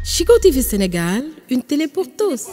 Chico TV Sénégal, une télé pour tous.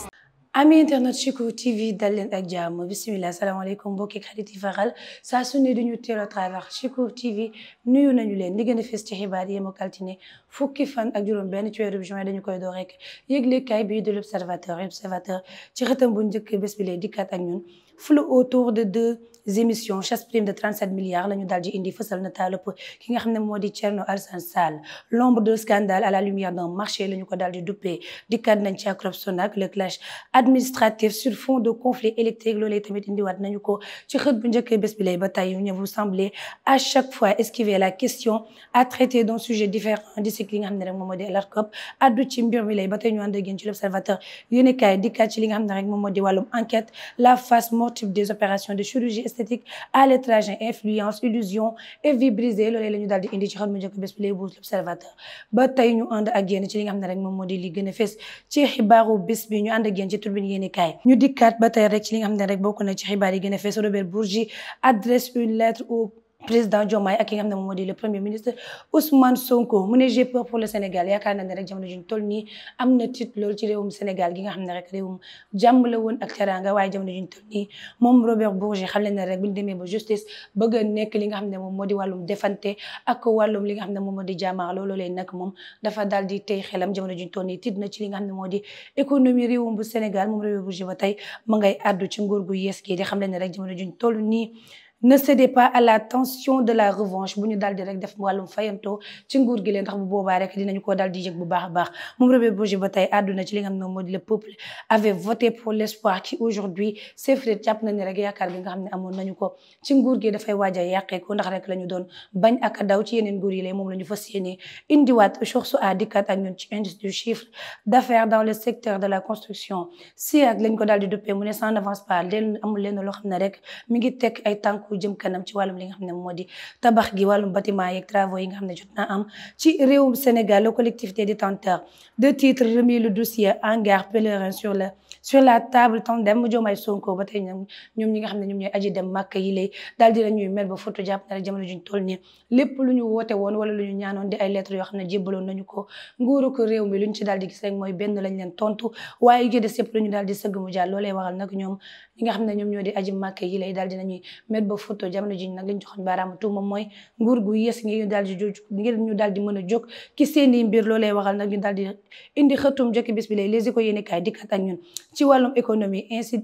ami internet Chico TV dal leen ak jàmm bisimilah salaamaaleykum mbokki xarit yi faral saa su ne duñu teel à travers Chico TV nuyu nañu leen li gën a fës ci xibaar yi mu kaltine fukki fan ak juróom benn ci weeru juin dañu koy door rek yëglekaay bi de l'observateur ci xëtam bu njëkk bés bi lay dikkaat ak ñun flou autour de deux émissions chasse prime de 37 milliards la ñu daal di indi fësal nataal ki nga xam ne moo di Thierno Alassane Sall l'ombre de scandale à la lumière d'un marché la ñu ko daal di duppee dikkaat nañ ci ak Sonac le clash administratif sur fond de conflit électrique loolee tamit indiwaat nañu ko ci xët bu njëkk bés bi lay ba tey ñu vous semblez à chaque fois esquiver la question à traiter d'un sujet différent di si li nga xam ne rek moom moo di l'ARCOP addu ci mbir mi lay ba tey ñu ànd ak yéen ci l'observateur yéen kaay dikkaat ci li nga xam ne rek moom moo di wàllum enquête la face mortive des opérations de chirurgie esthétique à l'étranger influence illusion et vie brisée loolee la ñu daal di indi ci xët bu njëkk bés bi lay buus l'observateur ba tey ñu ànd ak yéen ci li nga xam ne rek moom moo di li gën a fees ci xibaaru bés bi ñu ànd ak yéen ci turbine yéeni kaay ñu dikkaat ba tey rek ci li nga xam ne rek bokk na ci xibaar yi gën a fees Robert Bourgi adresse une lettre au président Diomaye ak ki nga xam ne moom moo di le premier ministre Ousmane Sonko mu ne j'ai peur pour le Sénégal yaakaar naa ne rek jamono juñ toll nii am na tiit loolu ci réewum Sénégal gi nga xam ne rek réewum jàmm la woon ak teranga waaye jamono juñ toll nii moom Robert Bourgi xam leen ne rek buñ demee ba justice bëgg a nekk li nga xam ne moom moo di wàllum defante ak wàllum li nga xam ne moom moo di jaamaarloo loolee nag moom dafa daal di tey xelam jamono juñ toll nii tiit na ci li nga xam ne moo di économie réewum bu Sénégal moom Robert Bourgi ba tey ma ngay àddu ci nguur gu yees gi di xam leen ne rek jamono juñ toll nii ne cédez pas à la tension de la revanche bu ñu daal di rek def wàllum fayantoo ci nguur gi leen ndax bu boobaa rek dinañu ko daal di yëg bu baax a baax moom Robert Bourgi ba tey àdduna ci li nga xam ne moo di le peuple avait voté pour l'espoir qui aujourd'hui s'effrite jàpp nañu rek yaakaar bi nga xam ne amoon nañu ko ci nguur gi dafay waaj a yàqeeku ndax rek la ñu doon bañ ak daw ci yeneen nguur yi lay moom la ñu fas yéene indiwaat source a dikkaat ak ñun ci indice du chiffre d'affaires dans le secteur de la construction si ak lañ ko daal di duppee mu ne ça n'avance pas leen amul leen loo xam ne rek mi ngi tekk ay tànku jëm kanam ci wàllum li nga xam ne moo di tabax gi wàllum bâtiment yeeg travaux yi nga xam ne jot naa am ci réewum Sénégal le collectivité détenteur de titre remis le dossier hangar pèlerin sur la table tandem Diomaye Sonko ba tey ñoom ñi nga xam ne ñoom ñooy aji dem màkk yi lay daal di la ñuy mel ba photo jàpp na rek jamono juñ toll nii lépp lu ñu woote woon wala lu ñu ñaanoon di ay lettres yoo xam ne jébbaloon nañu ko nguuru ko réew mi lu ñu ci daal di gis rek mooy benn lañ leen tontu waaye yu des yëpp lu ñu daal di sëgg mu jàll loolee waral nag ñoom ñi nga xam ne ñoom ñoo di aji màkk yi lay daal di nañuy mel ba photo jamono ji nag liñ joxoon baaraamu tuuma moom mooy nguur gu yees ngir ñu daal di mën a jóg ki seeni mbir loolee waxal nag ñu daal di indi xëtum jokki bis bi lay Les Échos yéeni kaay dikkat ak ñun ci wàllum économie ainsi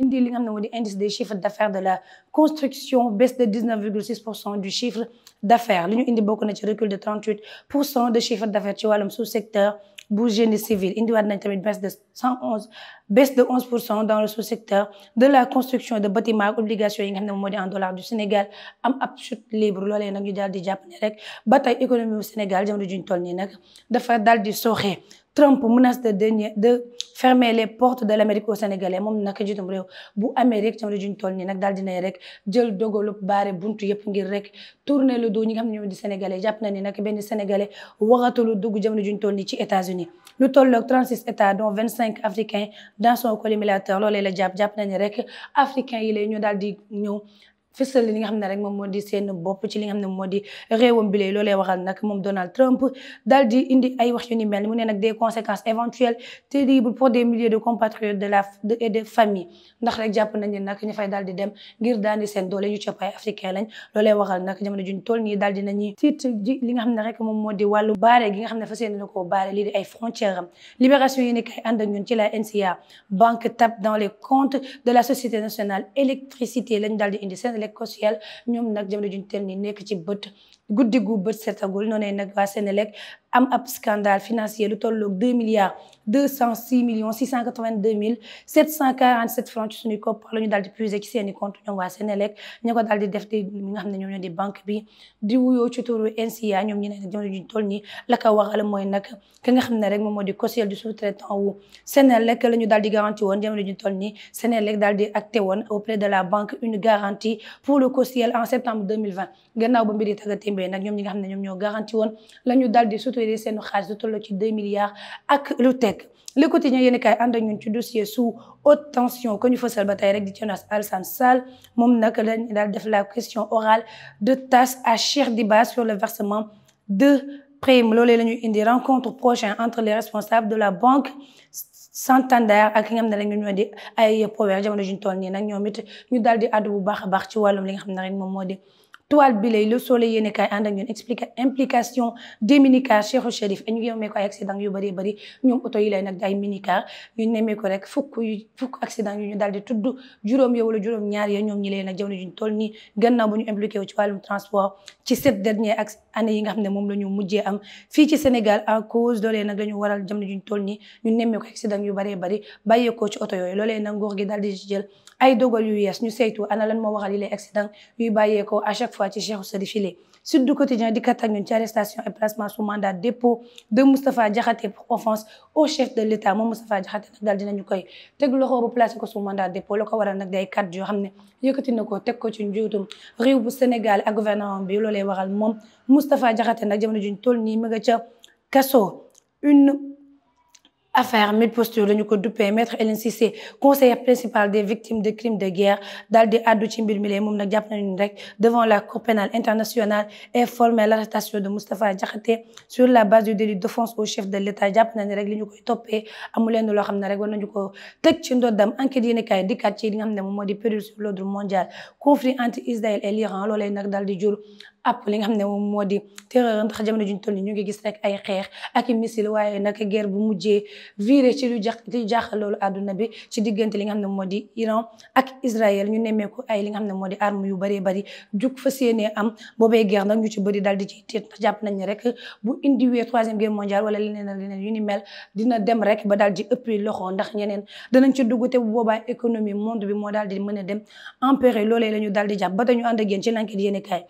indi li nga xam ne moo di indice des chiffres d'affaires de la construction baisse de 19,6% du chiffre d'affaires li ñu indi bokk na ci recul de 38% de chiffre d'affaires ci wàllum sous-secteur bu génie civil indiwaat nañ tamit baisse de 11% dans le sous-secteur de la construction de bâtiments ak obligation yi nga xam ne moo di en dollars du Sénégal am ab chute libre loolee nag ñu daal di jàpp ne rek ba tey économie bu Sénégal jamono juñ toll nii nag dafa daal di sooxee Trump menace de fermer les portes de l'Amérique au Sénégalais moom nag jiitum réew bu Amérique jamono juñ toll nii nag daal dinay rek jël dogalu baare buntu yëpp ngir rek tourner le dos ñi nga xam ne ñoo di Sénégalais jàpp na ni nag benn Sénégalais waxatul dugg jamono juñ toll nii ci États-Unis lu tolloog 36 États dont 25 africains dans son collimateur loolee la jàpp na ni rek africains yi lay ñu daal di ñëw fësal li nga xam ne rek moom moo di seen bopp ci li nga xam ne moo di réewam bi loolee waxal nag moom Donald Trump daal di indi ay wax yu ni mel mu ne nag des conséquences éventuelles terribles pour des milliers de compatriotes et de familles ndax rek jàpp nañ ne nag ñu fay daal di dem ngir daani seen doole ñu copp ay africain lañ loolee waxal nag jamono juñ toll nii daal di nañuy tiit ji li nga xam ne rek moom moo di wàllu baare gi nga xam ne fas yéene na koo baare lii di ay frontières am libération yi ni kay ànd ak ñun ci la NCA banque tape dans les comptes de la société nationale électricité lañ daal di indi seen écosciel ñoom nag jamono juñ tel ni nekk ci bët guddi gu bët setagul noonu nag waa Sénélec am ab scandale financier lu tolloog 2,682,747 francs ci suñuy koppar la ñu daal di puiser ci seeni compte ñoom waa Sénélec ña ko daal di def di ñi nga xam ne ñoom ñoo di banque bi di wuyoo ci turu NCA ñoom ñu ne nag jamono juñ toll nii la ko waxal mooy nag ki nga xam ne rek moom moo di caution du sous-traitant wu Sénélec la ñu daal di garanti woon jamono juñ toll nii Sénélec daal di acté woon auprès de la banque une garantie pour le caution en septembre 2020 gannaaw ba mbir yi tagga témbee nag ñoom ñi nga xam ne ñoom ñoo garanti woon la ñu daal di soutenir seen xaalis du toll ci 2 milliards ak lu teg Le Quotidien yéen kay ànd ak ñun ci dossier sous haute tension ko ñu fësal ba tey rek di Thierno Alassane Sall moom nag dañ daal def la question orale de TAS à Cheikh Diba sur le versement de prime loolee la ñuy indi rencontre prochaine entre les responsables de la banque Santander ak ki nga xam ne rek ñoo di ay Power jamono juñ toll nii nag ñoom it ñu daal di àddu bu baax a baax ci wàllum li nga xam ne rek moom moo di toile bi lay Le Soleil yéene kaay ànd ak ñun implication des minicar Cheikhou Chérif ñu ngi yemee ko ay accident yu bari bari ñoom oto yi lay nag ay minicar ñu nemmee ko rek fukk accident yu ñu daal di tudd juróom yo wala juróom ñaar ya ñoom ñi leen nag jamono juñ toll nii gannaaw bu ñu impliqué wu ci wàllum transport ci 7 dernières années yi nga xam ne moom la ñu mujjee am fii ci Sénégal à cause loolee nag la ñu waral jamono juñ toll nii ñu nemmee ko accident yu bari bari bàyyeekoo ci oto yooyu loolee nag nguur gi daal di jël ay dogal yu yees ñu saytu ana lan moo waxal yi lay accident yuy bàyyeekoo à chaque fois ci Cheikhou Chérif filé Sud du Quotidien di kat ak ñun ci arrestation et placement sous mandat de dépôt de Moustapha Diakhaté pour offense au chef de l'État moom Moustapha Diakhaté nag daal dinañu koy teg loxo ba placé ko sous mandat de dépôt la ko waral nag day kat yoo xam ne yëkkati na ko teg ko ci njuutum réew bu Sénégal ak gouvernement bi loolee waral moom Moustapha Diakhaté nag jamono juñ toll nii mu nga ca kaso une affaire mille postures dañu ko duppee maître Hélène Cissé conseillère principale des victimes de crimes de guerre daal di àddu ci mbir mi lee moom nag jàpp nañu rek devant la Cour pénale internationale et formé l'arrestation de Moustapha Diakhaté sur la base du délit d'offense au chef de l'État jàpp nañu rek li ñu koy toppee amu leen loo xam ne rek war nañu ko teg ci ndoddam enquête yéene kaay dikkaat ci li nga xam ne moom moo di péril sur l'ordre mondial conflit entre Israël et l'Iran loolee nag daal di jur app li nga xam ne moom moo di terreur ndax jamono juñ toll ni ñu ngi gis rek ay xeex ak i missile waaye nag guerre bu mujjee viré ci lu jaaxal loolu àdduna bi ci diggante li nga xam ne moo di Iran ak Israël ñu nemmeeku ay li nga xam ne moo di arme yu bëree bëri jug fa séenee am boobee guerre nag ñu ci bëri daal di ci tiit ndax jàpp nañ ne rek bu indiwee troisième guerre mondiale wala leneen ak leneen yu ni mel dina dem rek ba daal di ëppi loxo ndax ñeneen danañ ci dugg te bu boobaa économie monde bi moo daal di mën a dem empérer loolee la ñu daal di jàpp ba dañu ànd ak yéen ci l'enquête yéene kaay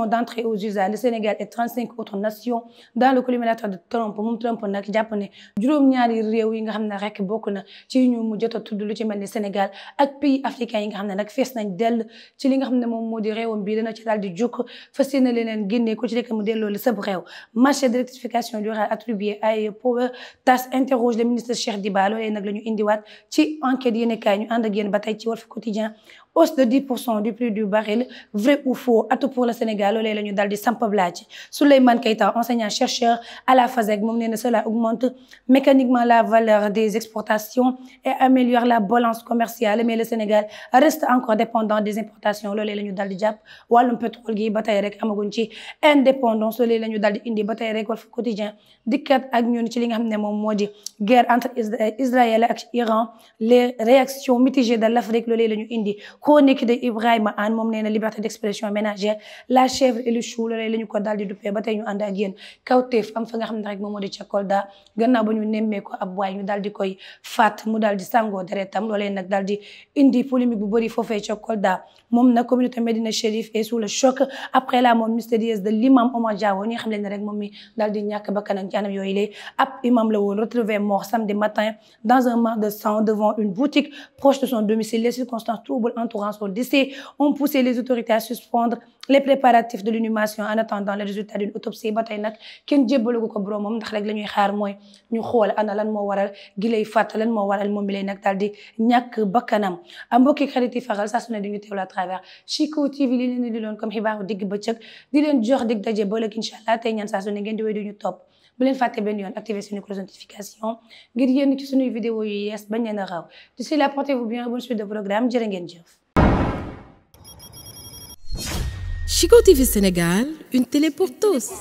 d'entrée aux usages le Sénégal et 35 autres nations dans le collimateur de Trump moom Trump nag jàpp ne juróom-ñaari réew yi nga xam ne rek bokk na ci ñu mu jot a tudd lu ci mel ni Sénégal ak pays africains yi nga xam ne nag fees nañ dell ci li nga xam ne moom moo di réewam bi dana ci daal di jóg fas yéene leneen génne ko ci nekk mu delloo la sab réew marché de rectification du rural attribué ay Power TAS interroge le ministre Cheikh Diba loolee nag la ñu indiwaat ci enquête yéene kaay ñu ànd ak yéen ba tey ci Walf Quotidien hausse de 10% du prix du baril vrai ou faux atout pour le Sénégal loolee la ñu daal di samp laaj Souleymane Keita enseignant chercheur à la FASEG moom nee na cela augmente mécaniquement la valeur des exportations et améliore la balance commerciale mais le Sénégal reste encore dépendant des importations loolee la ñu daal di jàpp wàllum pétrole gi ba tey rek amaguñ ci indépendance loolee la ñu daal di indi ba tey rek Walf Quotidien dikkat ak ñun ci li nga xam ne moom moo di guerre entre Israël ak Iran les réactions mitigées de l'Afrique loolee la ñu indi chronique de Ibrahima Anne moom nee na liberté d'expression ménagère la chèvre et le chou loolee la ñu ko daal di duppee ba tey ñu ànd ak yéen kawteef am fa nga xam ne rek moom moo di ca Kolda gannaaw ba ñu nemmee ko ab waay ñu daal di koy faat mu daal di sangoo deretam loolee nag daal di indi polémique bu bëri foofee ca Kolda moom nag communauté Médina Chérif est sous le choc après la mort mystérieuse de l'imam Omar Diawo ñi nga xam leen ne rek moom mi daal di ñàkk bakkanam ci anam yooyu lée ab imam la woon retrouvé mort samedi matin dans un mar de sang devant une boutique proche de son domicile. Les circonstances troubles entourant son décès ont poussé les autorités à suspendre les préparatifs de l'inhumation en attendant le résultat d'une autopsie ba tey nag kenn jébbalagu ko boromam ndax rek la ñuy xaar mooy ñu xool ana lan moo waral gi lay fàtt lan moo waral moom mi lay nag daal di ñàkk bakkanam mbokki xarit yi faral saa su ne di ñu teewlu à travers Chico TV li leen di doon comme xibaaru digg bëccëg di leen jox dig daje ba ëllëg incha allah tey ñaan saa su ne ngeen di wéy di ñu topp bu leen fàtte benn yoon activer suñu cloche notification ngir yéen ci suñuy vidéo yu yees bañ leen a raw d'ici là portez-vous bien, bonne suite de programme jërë ngeen jëf. Chico TV Sénégal, une télé pour tous.